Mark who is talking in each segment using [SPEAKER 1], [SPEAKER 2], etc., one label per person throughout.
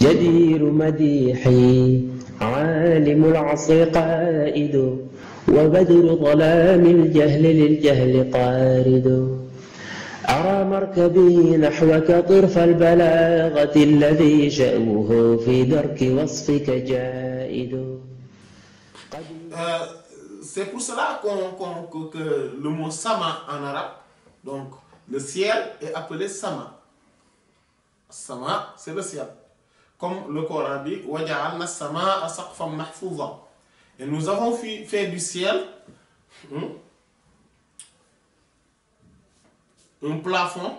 [SPEAKER 1] جدير مديحي عالم العصر قائد وبدر ظلام الجهل للجهل طارد أرى مركبي نحوك طرف البلاغة الذي شأوه في درك وصفك جائد.
[SPEAKER 2] C'est pour cela que le mot sama en arabe, donc le ciel est appelé sama. Sama, c'est le ciel. Comme le Coran dit, وَجَعَلْنَا السَّمَاءَ سَقْفًا مَحْفُوظًا. Et nous avons fait du ciel un plafond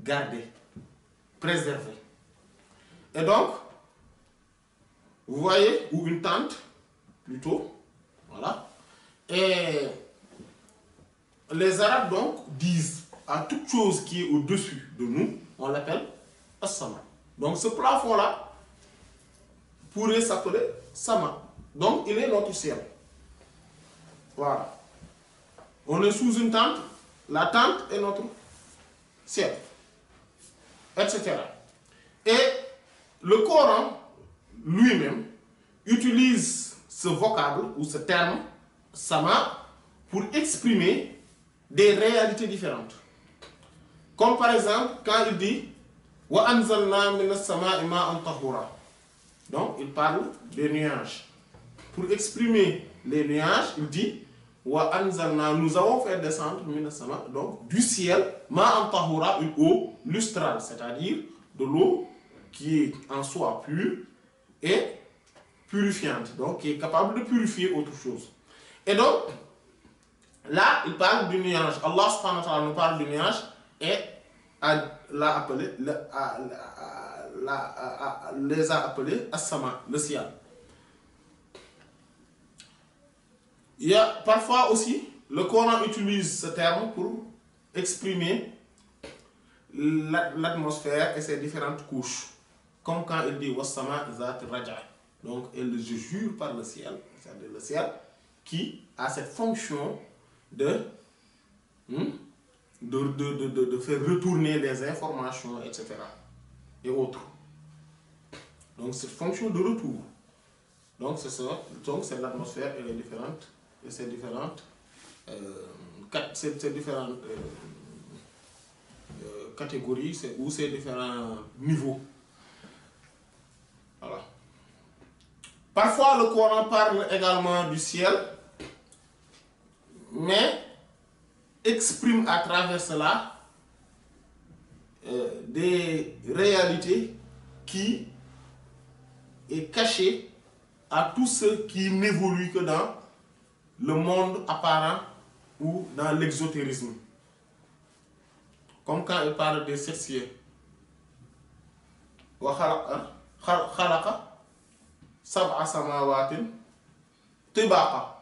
[SPEAKER 2] gardé, préservé. Et donc, vous voyez, ou une tente, plutôt, voilà. Et les Arabes donc disent à toute chose qui est au-dessus de nous, on l'appelle as-sama. Donc ce plafond-là pourrait s'appeler sama. Donc il est notre ciel. Voilà. On est sous une tente, la tente est notre ciel, etc. Et le Coran lui-même utilise ce vocable ou ce terme sama pour exprimer des réalités différentes. Comme par exemple quand il dit wa anzalna minas sama'i ma'an tahura. Donc il parle des nuages. Pour exprimer les nuages, il dit wa anzalna, nous avons fait descendre minas sama, donc du ciel ma'an tahura, une eau lustrale, c'est-à-dire de l'eau qui est en soi pure et purifiante, donc qui est capable de purifier autre chose. Et donc là il parle du nuage. Allah subhanahu wa ta'ala nous parle du nuage et l'a appelé, les a appelés as-sama, le ciel. Il y a parfois aussi, le Coran utilise ce terme pour exprimer l'atmosphère et ses différentes couches. Comme quand il dit was-sama zat raja. Donc elle je jure par le ciel, c'est-à-dire le ciel qui a cette fonction de faire retourner les informations, etc. et autres. Donc cette fonction de retour. Donc c'est ça. Donc c'est l'atmosphère et les différentes et ces différentes catégories ou ces différents niveaux. Voilà. Parfois le Coran parle également du ciel, mais exprime à travers cela des réalités qui est cachée à tous ceux qui n'évoluent que dans le monde apparent ou dans l'exotérisme. Comme quand il parle des 7 cieux. Wa khalaqa sab'a samawatin tibaqa.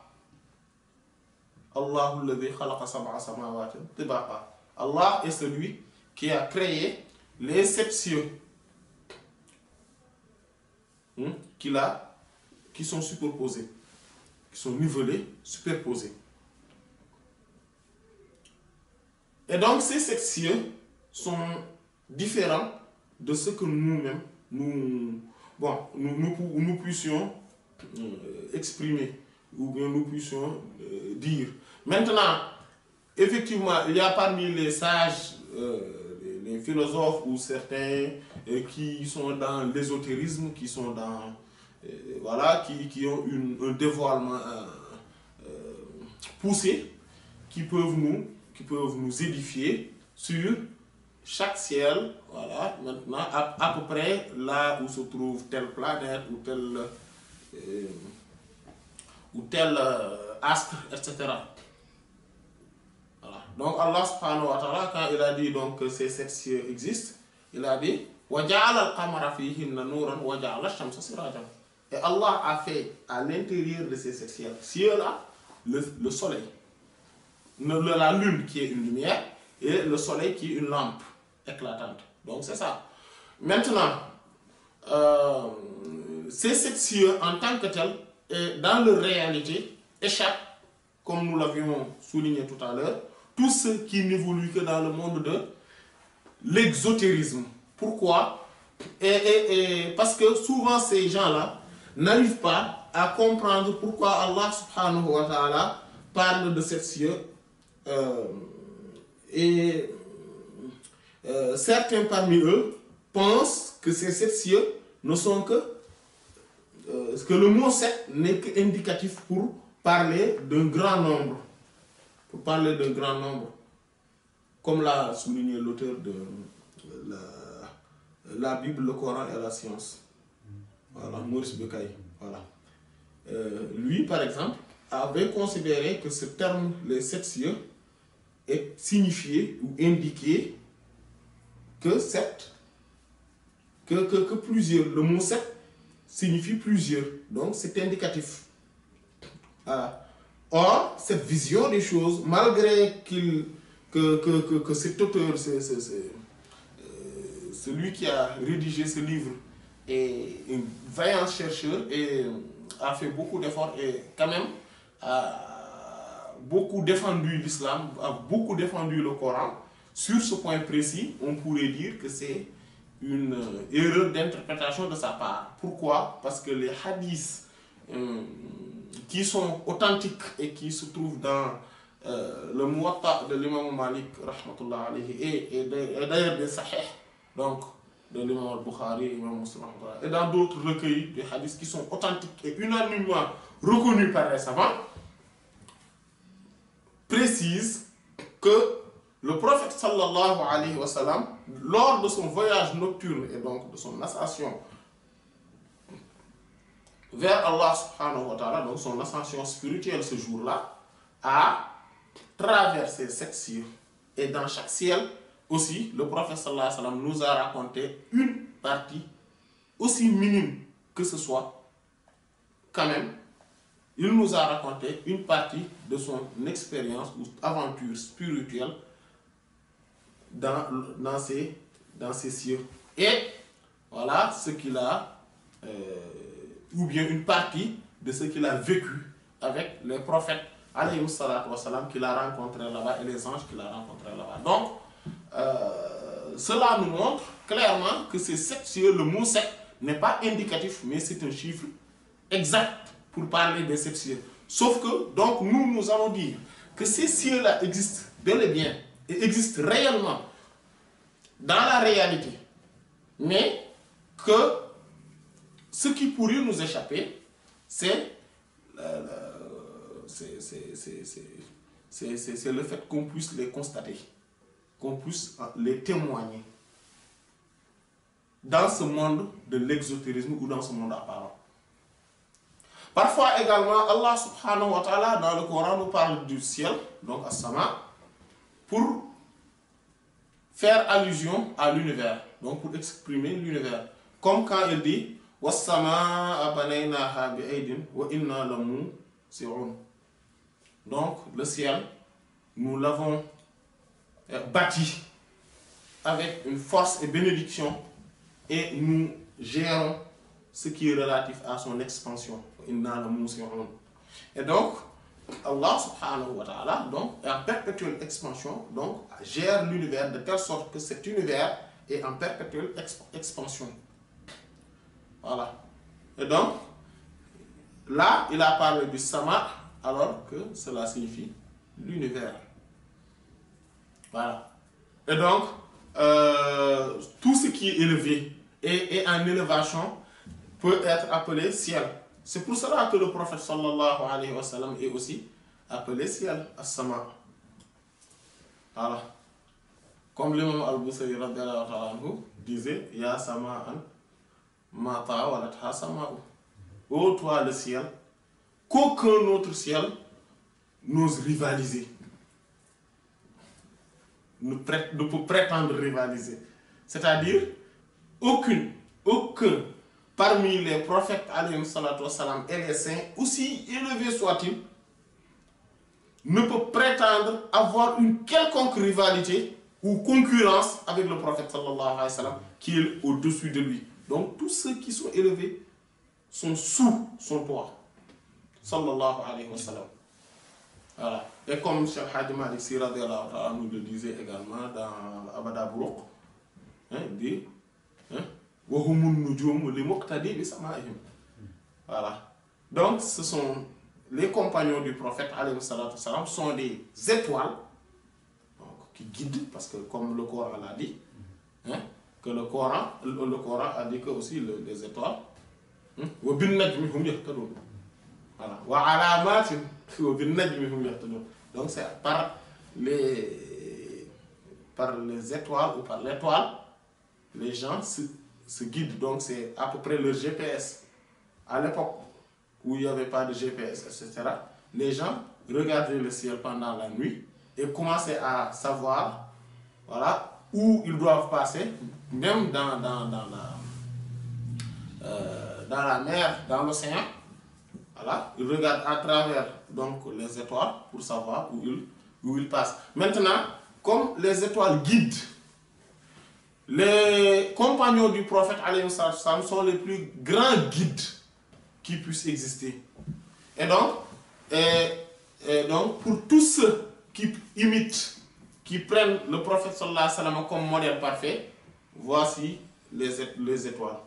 [SPEAKER 2] Allahu alladhi khalaqa sab'a samawatin tibaqa. Allah est celui qui a créé les 7 cieux qui sont superposés, qui sont nivelés, superposés. Et donc ces 7 cieux sont différents de ce que nous-mêmes nous puissions exprimer ou bien nous puissions dire. Maintenant, effectivement, il y a parmi les sages, les philosophes ou certains qui sont dans l'ésotérisme, qui sont dans voilà, qui ont un dévoilement poussé, qui peuvent nous édifier sur chaque ciel, voilà, maintenant à peu près là où se trouve telle planète ou tel astre, etc. Voilà. Donc Allah subhanahu wa ta'ala, quand il a dit donc que ces 7 cieux existent, il a dit wa ja'ala al-qamara fihinna nuran wa ja'ala ash-shamsa sirajan. Et Allah a fait à l'intérieur de ces 7 cieux-là le soleil, la lune qui est une lumière et le soleil qui est une lampe éclatante. Donc c'est ça. Maintenant, ces 7 cieux en tant que tels, et dans leur réalité, échappent, comme nous l'avions souligné tout à l'heure, tous ceux qui n'évoluent que dans le monde de l'exotérisme. Pourquoi? Et parce que souvent ces gens-là n'arrivent pas à comprendre pourquoi Allah subhanahu wa ta'ala parle de sept cieux. Et certains parmi eux pensent que ces sept cieux ne sont que le mot sept n'est qu'indicatif pour parler d'un grand nombre. Pour parler d'un grand nombre. Comme l'a souligné l'auteur de la Bible, le Coran et la science. Voilà, Maurice Bucaille. Voilà. Lui, par exemple, avait considéré que ce terme, les sept cieux, est signifié ou indiqué que sept, que plusieurs. Le mot sept signifie plusieurs. Donc, c'est indicatif. Voilà. Or, cette vision des choses, malgré que cet auteur, celui qui a rédigé ce livre, est un vaillant chercheur et a fait beaucoup d'efforts et quand même a beaucoup défendu l'islam, a beaucoup défendu le Coran. Sur ce point précis, on pourrait dire que c'est une erreur d'interprétation de sa part. Pourquoi? Parce que les hadiths qui sont authentiques et qui se trouvent dans le Muwatta de l'imam Malik rahmatullah alayhi, et d'ailleurs des Sahih, donc de l'imam al-Bukhari, l'imam Muslim, et dans d'autres recueils de hadiths qui sont authentiques et unanimement reconnus par les savants, précise que le prophète sallallahu alayhi wa sallam, lors de son voyage nocturne et donc de son ascension vers Allah subhanahu wa ta'ala, donc son ascension spirituelle ce jour-là, a traversé sept cieux. Et dans chaque ciel aussi, le prophète sallallahu alayhi wa sallam nous a raconté une partie, aussi minime que ce soit, quand même, il nous a raconté une partie de son expérience ou aventure spirituelle dans ces cieux. Et voilà ce qu'il a, ou bien une partie de ce qu'il a vécu avec les prophètes alayhi salatu wa salam qu'il a rencontrés là-bas et les anges qu'il a rencontrés là-bas. Donc, cela nous montre clairement que ces sept cieux, le mot sept n'est pas indicatif, mais c'est un chiffre exact pour parler des sept cieux. Sauf que, donc, nous allons dire que ces cieux-là existent bel et bien, et existent réellement dans la réalité, mais que ce qui pourrait nous échapper, c'est le fait qu'on puisse les constater, qu'on puisse les témoigner dans ce monde de l'exotérisme ou dans ce monde apparent. Parfois également, Allah subhanahu wa ta'ala dans le Coran nous parle du ciel, donc as-sama, pour faire allusion à l'univers, donc pour exprimer l'univers. Comme quand il dit was-samaa banaynaha bi-aydin wa inna lamusi'un. Donc le ciel, nous l'avons bâti avec une force et bénédiction et nous gérons ce qui est relatif à son expansion. Et donc, Allah subhanahu wa ta'ala, donc, est en perpétuelle expansion, donc, gère l'univers de telle sorte que cet univers est en perpétuelle expansion. Voilà. Et donc, là, il a parlé du sama, alors que cela signifie l'univers. Voilà. Et donc, tout ce qui est élevé et en élévation peut être appelé ciel. C'est pour cela que le prophète sallallahu alayhi wa sallam est aussi appelé ciel, as-sama. Voilà. Comme l'imam al-Busayri radiyallahu ta'ala anhu disait, ya sama'an ma ta'awalatha sama'u. Ô toi le ciel, qu'aucun autre ciel n'ose rivaliser. Ne peut prétendre rivaliser. C'est-à-dire, aucun parmi les prophètes alayhi salatu wassalam et les saints, aussi élevés soient-ils, ne peut prétendre avoir une quelconque rivalité ou concurrence avec le prophète sallallahu alayhi wa sallam qui est au-dessus de lui. Donc tous ceux qui sont élevés sont sous son toit. Sallallahu alayhi wa sallam. Voilà. Et comme Cheikh Hadji Malick Sy radiyallahu ta'ala nous le disait également dans Abada Bourouk, dit وهم النجوم لمقتدي بسمائهم. Voilà. Donc, ce sont les compagnons du prophète, alayhi salatu salam, sont des étoiles donc, qui guident, parce que comme le Coran l'a dit, hein, que le Coran a dit que aussi les étoiles, voilà. Donc c'est par les étoiles ou par l'étoile, les gens se guident. Donc c'est à peu près leur GPS. À l'époque où il n'y avait pas de GPS, etc., les gens regardaient le ciel pendant la nuit et commençaient à savoir, voilà, où ils doivent passer, même dans la mer, dans l'océan. Voilà, ils regardent à travers donc, les étoiles pour savoir où ils passent. Maintenant, comme les étoiles guident, les compagnons du prophète alayhi salam sont les plus grands guides qui puissent exister. Et donc, pour tous ceux qui imitent, qui prennent le prophète sallallahu alayhi wa sallam comme modèle parfait, voici les étoiles.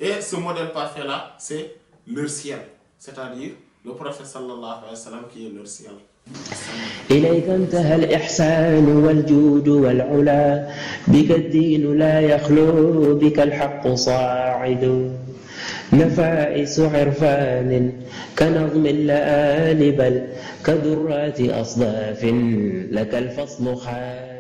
[SPEAKER 2] Et ce modèle parfait-là, c'est leur ciel. C'est-à-dire le prophète sallallahu alayhi wa sallam qui est leur ciel.
[SPEAKER 1] إليك انتهى الإحسان والجود والعلا بك الدين لا يخلو بك الحق صاعد نفائس عرفان كنظم اللآل بل كذرات أصداف لك الفصل خالد